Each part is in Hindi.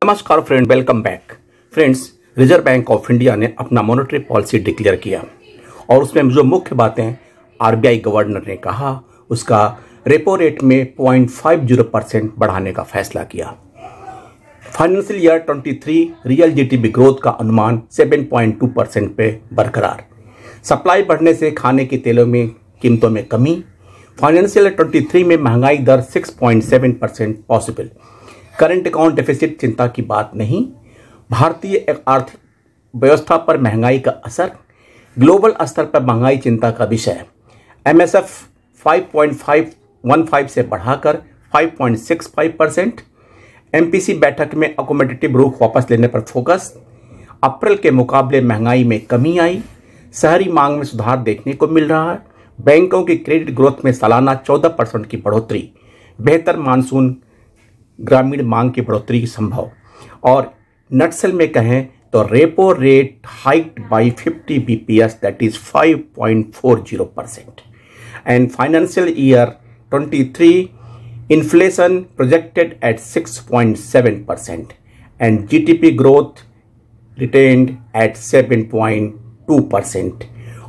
नमस्कार friend, welcome back. Friends, reserve bank of India ने अपना मॉनेटरी पॉलिसी डिक्लेयर किया और उसमें जो मुख्य बातें आरबीआई गवर्नर ने कहा, उसका रेपो रेट में 0.50% बढ़ाने का फैसला किया। Financial year 23 real GDP growth का अनुमान 7.2% पे बरकरार। सप्लाई बढ़ने से खाने के तेलों में कीमतों में कमी। फाइनेंशियल ईयर 23 में महंगाई दर 6.7% पॉसिबल। करंट अकाउंट डेफिसिट चिंता की बात नहीं। भारतीय आर्थिक व्यवस्था पर महंगाई का असर। ग्लोबल स्तर पर महंगाई चिंता का विषय। एमएसएफ 5.515 से बढ़ाकर 5.65%। एमपीसी बैठक में अकोमोडेटिव रुख वापस लेने पर फोकस। अप्रैल के मुकाबले महंगाई में कमी आई। शहरी मांग में सुधार देखने को मिल रहा है। बैंकों की क्रेडिट ग्रोथ में सालाना 14% की बढ़ोतरी। बेहतर मानसून, ग्रामीण मांग की बढ़ोतरी संभव। और नटसेल में कहें तो repo rate hiked by 50 bps, that is 5.40%। And financial year 23 inflation projected at 6.7% and GDP growth retained at 7.2%।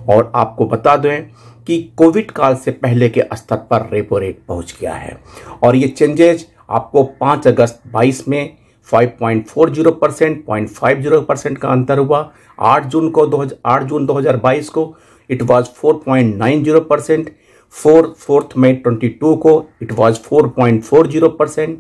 और आपको बता दें कि कोविड काल से पहले के स्तर पर रेपो रेट पहुंच गया है और ये चेंजेज आपको 5 अगस्त 22 में 5.40%, 0.50% का अंतर हुआ। 8 जून 2022 को इट वाज 4.90%। 4 मई 22 को इट वाज 4.40%।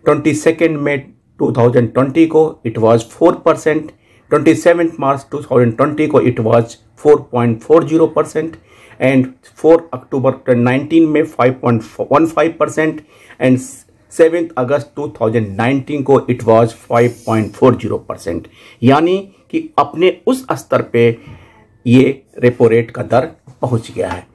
22 मई 2020 को इट वाज 4%। 27 मार्च 2020 को इट वाज 4.40% एंड 4 अक्टूबर 2019 में 5.15% एंड 7 अगस्त 2019 को इट वाज 5.40%। यानी कि अपने उस स्तर पे ये रेपो रेट का दर पहुंच गया है।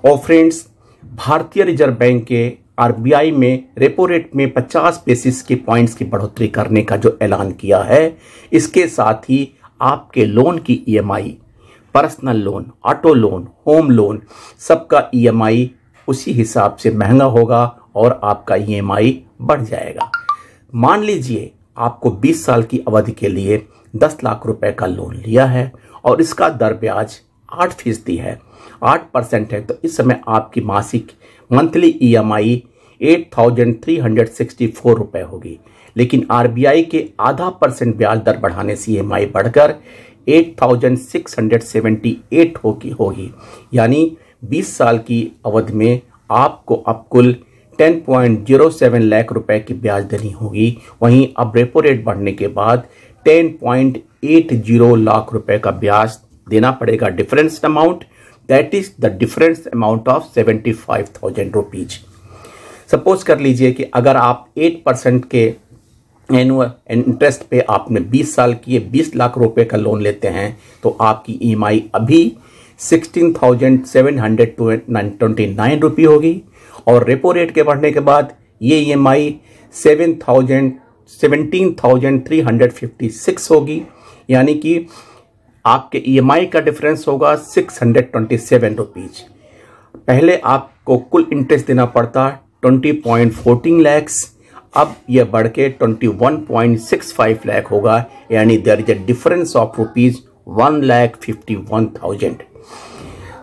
और फ्रेंड्स, भारतीय रिजर्व बैंक के आरबीआई में रेपो रेट में 50 बेसिस के पॉइंट्स की बढ़ोतरी करने का जो ऐलान किया है, इसके साथ ही आपके लोन की EMI, personal loan, auto loan, home loan, सबका ईएमआई उसी हिसाब से महंगा होगा और आपका ईएमआई बढ़ जाएगा। मान लीजिए आपको 20 साल की अवधि के लिए 10 लाख रुपए का लोन लिया है और इसका दर ब्याज 8% है, 8% है, तो इस समय आपकी मासिक मंथली ईएमआई 8,364 रुपए होगी। लेकिन आरबीआई के 0.5% ब्याज दर बढ़ाने से ईएमआई बढ़कर 8,678 होगी। यानी 20 साल की अवधि में आपको अब कुल 10.07 लाख रुपए की ब्याज देनी होगी। वहीं अब रेपो रेट बढ़ने के बाद 10.80 लाख रुपए का ब्याज देना पड़ेगा। Difference amount, that is the difference amount of 75,000 rupees. Suppose कर लीजिए कि अगर आप 8% के एनुअल इंटरेस्ट पे आपने 20 साल की 20 लाख रुपए का लोन लेते हैं तो आपकी ईएमआई अभी 16,729 रुपये होगी और रेपो रेट के बढ़ने के बाद ये ईएमआई 17,356 होगी। यानी कि आपके ईएमआई का डिफरेंस होगा 627 रुपीज। पहले आपको कुल इंटरेस्ट देना पड़ता 20.14 लैक्स, अब यह बढ़ के 21.65 लाख होगा। यानी there is a difference of rupees 1,51,000।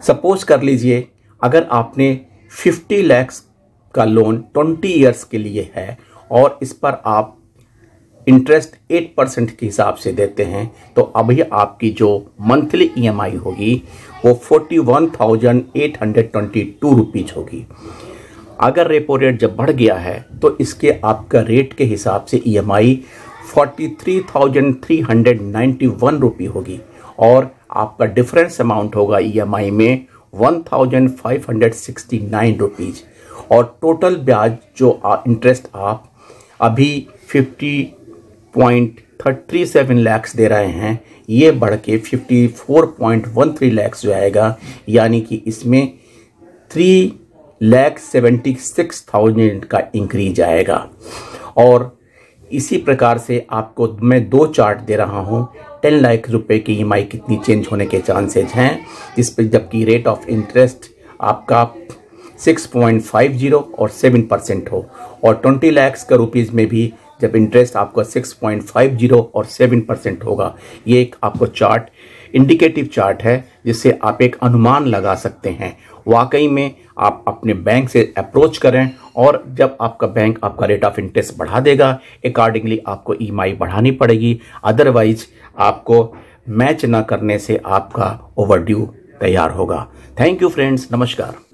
Suppose कर लीजिए अगर आपने 50 लाख का लोन 20 इयर्स के लिए है और इस पर आप इंटरेस्ट 8% के हिसाब से देते हैं तो अभी आपकी जो मंथली ईएमआई होगी वो 41,822 रुपीज होगी। अगर रेपो रेट जब बढ़ गया है तो इसके आपका रेट के हिसाब से ईएमआई 43,391 रुपये होगी और आपका डिफरेंस अमाउंट होगा ईएमआई में 1,569 रुपीज। और टोटल ब्याज जो इंटरेस्ट आप अभी 50.37 लाख दे रहे हैं, ये बढ़ के 54.13 लाख जो आएगा। यानी कि इसमें 3,76,000 का इंक्रीज आएगा। और इसी प्रकार से आपको मैं 2 चार्ट दे रहा हूँ 10 लाख रुपए की ईएमआई कितनी चेंज होने के चांसेज हैं, इस पर जबकि रेट ऑफ इंटरेस्ट आपका 6.50 और 7% हो और 20 लाख का रुपीज़ में भी जब इंटरेस्ट आपका 6.50 और 7% होगा। ये एक आपको चार्ट, इंडिकेटिव चार्ट है, जिससे आप एक अनुमान लगा सकते हैं। वाकई में आप अपने बैंक से अप्रोच करें, और जब आपका बैंक आपका रेट ऑफ इंटरेस्ट बढ़ा देगा, अकॉर्डिंगली आपको ईएमआई बढ़ानी पड़ेगी। अदरवाइज आपको मैच ना करने से आपका ओवरड्यू तैयार होगा। थैंक यू फ्रेंड्स, नमस्कार।